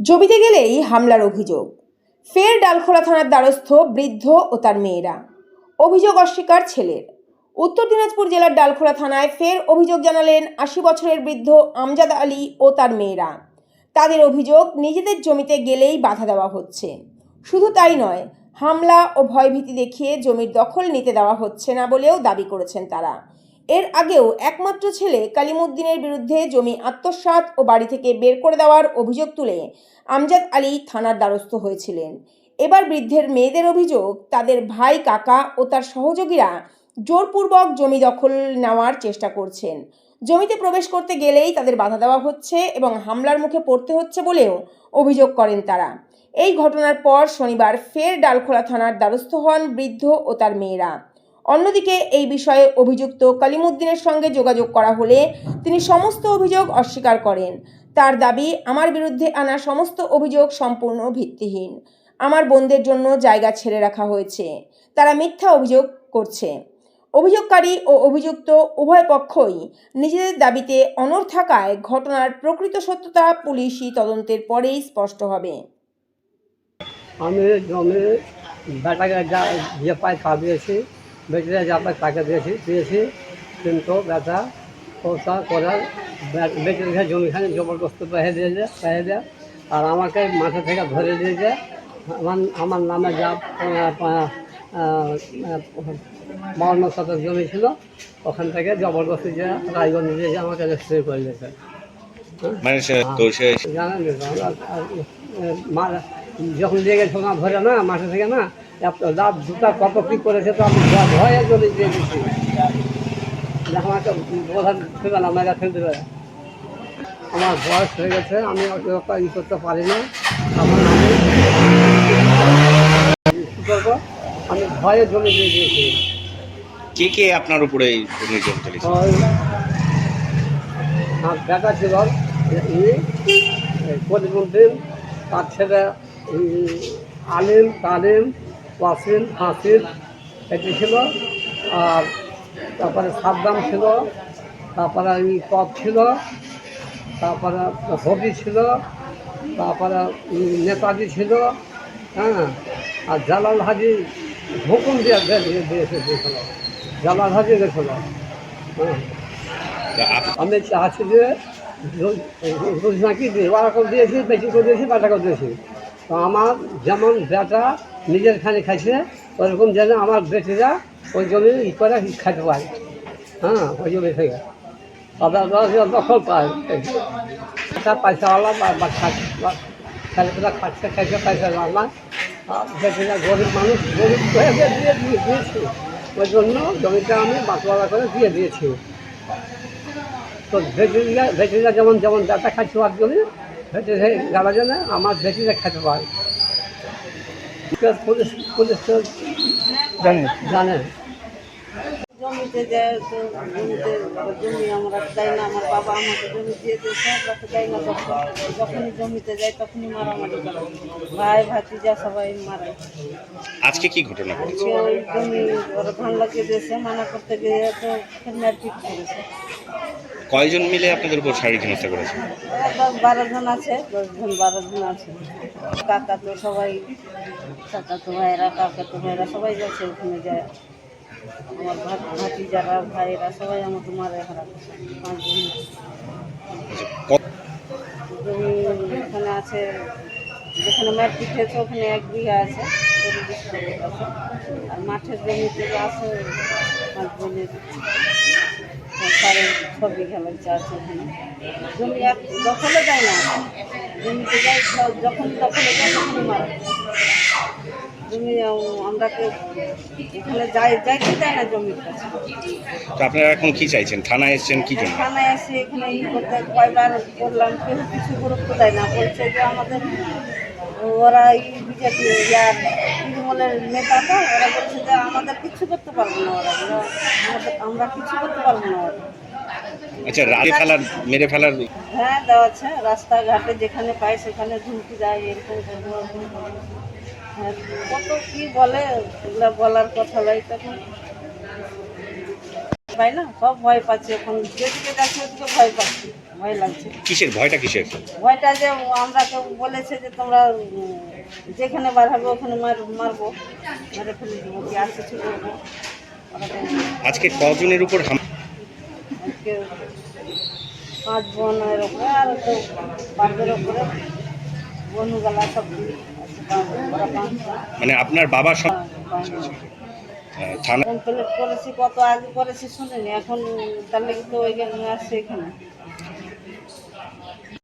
জমিতে গেলেই হামলার অভিযোগ। ফের ডালখোলা থানার দ্বারস্থ বৃদ্ধ ও তার মেয়েরা। অভিযোগ অস্বীকার ছেলের। উত্তর দিনাজপুর জেলার ডালখোলা থানায় ফের অভিযোগ জানালেন ৮০ বছরের বৃদ্ধ আমজাদ আলী ও তার মেয়েরা। তাদের অভিযোগ, নিজেদের জমিতে গেলেই বাধা দেওয়া হচ্ছে। শুধু তাই নয়, হামলা ও ভয়ভীতি দেখিয়ে জমির দখল নিতে দেওয়া হচ্ছে না বলেও দাবি করেছেন তারা। এর আগেও একমাত্র ছেলে কালিমুদ্দিনের বিরুদ্ধে জমি আত্মসাৎ ও বাড়ি থেকে বের করে দেওয়ার অভিযোগ তুলে আমজাদ আলী থানার দ্বারস্থ হয়েছিলেন। এবার বৃদ্ধের মেয়েদের অভিযোগ, তাদের ভাই, কাকা ও তার সহযোগীরা জোরপূর্বক জমি দখল নেওয়ার চেষ্টা করছেন। জমিতে প্রবেশ করতে গেলেই তাদের বাধা দেওয়া হচ্ছে এবং হামলার মুখে পড়তে হচ্ছে বলেও অভিযোগ করেন তারা। এই ঘটনার পর শনিবার ফের ডালখোলা থানার দ্বারস্থ হন বৃদ্ধ ও তার মেয়েরা। অন্যদিকে এই বিষয়ে অভিযুক্ত কালিমুদ্দিনের সঙ্গে যোগাযোগ করা হলে তিনি সমস্ত অভিযোগ অস্বীকার করেন। তার দাবি, আমার বিরুদ্ধে আনা সমস্ত অভিযোগ সম্পূর্ণ ভিত্তিহীন। আমার বোনদের জন্য জায়গা ছেড়ে রাখা হয়েছে। তারা মিথ্যা অভিযোগ করছে। অভিযোগকারী ও অভিযুক্ত উভয় পক্ষই নিজেদের দাবিতে অনড় থাকায় ঘটনার প্রকৃত সত্যতা পুলিশি তদন্তের পরেই স্পষ্ট হবে। আমি জমি বেটাকে যা যে পায় তা দিয়েছি, বেটিরা যা পায় তাকে দিয়েছি, কিন্তু বেটা ওটা করার বেটির ঘরে জমিখানে জবরদস্তি পেয়ে দেয় আর আমাকে মাঠে থেকে ধরে দিয়েছে। আমার নামে যা 52 শতক জমি ছিল, ওখান থেকে জবরদস্তি যে রায়গঞ্জ দিয়েছে, আমাকে রেজিস্ট্রি করে দিয়েছে। জানেন যখন দিয়ে গেছে না ধরে না মাঠে থেকে না, রাত দুটা কত কী করেছে, তো আমি ভয়ে জমি দিয়ে দিচ্ছি। যখন একটা বোঝা ছিল না, মেয়েরা ফেলতে পারে। আমার বয়স হয়ে গেছে, আমি অত ই করতে পারি না। আমার কী করবো, আমি ভয়ে জমি দিয়ে দিয়েছি। কে আপনার উপরে নির্যাতন চলেছে? আমার বেটা ছিল কলিমুদ্দিন, তার ছেলে আলিম, তালিম, ওয়াসিম, হাসিন এটি ছিল, আর তারপরে সাদ্দাম ছিল, তারপরে পথ ছিল, তারপরে হবি ছিল, তারপরে নেতাজি ছিল, হ্যাঁ, আর জালাল হাজি হুকুম দিয়েছে দিয়েছিল, জালাল হাজি গেছিল। হ্যাঁ, আমি চাচ্ছি যে নাকি ওরা করে দিয়েছি, বেশি করে দিয়েছি, বাটা করে দিয়েছি। তো আমার যেমন বেটা নিজের খানে খাইছে, ওরকম যেন আমার বেটিরা ওই জমি ই করে খাইতে পায়। হ্যাঁ, ওই জমি থেকে আবার দখল পায়। পয়সাওয়ালা বা ছেলেপেলা খাচ্ছে, খাইছে পয়সা আমার বেটিরা গরিব মানুষ, গরিব হয়ে দিয়েছি। ওই জন্য জমিটা আমি বাঁটোয়ারা করে দিয়ে দিয়েছি। তো ভেটিরা যেমন বেটা খাচ্ছে আর জমি, ভেটিরে যারা জানে আমার ভেটিরে খেতে পারে। পুলিশ জানে। জমিতে যায় তো জমি আমরা দেয় না, আমার বাবা আমাকে জমি দিয়ে দিয়েছে, আমরা দেয় না। যখনই জমিতে যায় তখনই মারামারি করে, ভাই ভাতিজা সবাই মারে। আজকে কি ঘটনা ঘটেছে? ওই জমি ওরা ধান লাগিয়ে দিয়েছে, মানা করতে গিয়ে তো মারপিট করেছে। কয়জন মিলে আপনাদের উপর শারীরিক হিংসা করেছে? 10-12 জন আছে, 10 জন 12 জন আছে। কাকা তো সবাই, কাকা তো ভাইয়েরা সবাই যাচ্ছে ওখানে যায়। আমার ভাতিজারা ভাইয়েরা সবাই আমাকে মারে হারাবে। 5 জন জমি এখানে আছে, যেখানে মারপিট হয়েছে ওখানে 1 বিঘা আছে, আছে। আর মাঠের জমিতে আছে 5 বোনের 6.5 বিঘা লাগছে আছে ওখানে। জমি এক দখলে যায় না, জমিতে যায় যখন দখলে যায় তখনই মারে। জমি আমরা এখানে যাইতে দেয় না জমির কাছে। তো আপনারা এখন কি চাইছেন? থানায় এসেছেন কি জন্য? থানায় এসে এখানে করতে কয়বার করলাম, কেউ কিছু গুরুত্ব দেয় না। বলছে যে আমাদের ওরা বিজেপি তৃণমূলের নেতা, তো ওরা বলছে যে আমাদের কিছু করতে পারবো না, আমরা কিছু করতে পারবো না। আচ্ছা, মেরে ফেলার হ্যাঁ, দেওয়া আছে। রাস্তাঘাটে যেখানে পায় সেখানে ঝুঁকি যায়, এরকম হ্যাঁ, কত কি বলে, এগুলো বলার কথা নয়। তখন পাই না, সব ভয় পাচ্ছে, এখন যেদিকে যাচ্ছি ওদিকে ভয় পাচ্ছি। ভয় লাগছে। কিসের ভয়টা কিসের? ভয়টা যে আমরা কেউ বলেছে যে তোমরা যেখানে বার হবে ওখানে মারবো, মেরে ফেলে দেবো, কি আর কিছু করবো। ওরা তো আজকে কজনের উপর আজকে 5 বোনের ওপরে আর তো বাপের ওপরে বনুগালা সব ওরা 5 মানে আপনার বাবা সব থানা কমপ্লিট করেছি, কত আগে করেছি শুনিনি, এখন তার লেগে তো ওইখানে আসছে এখানে।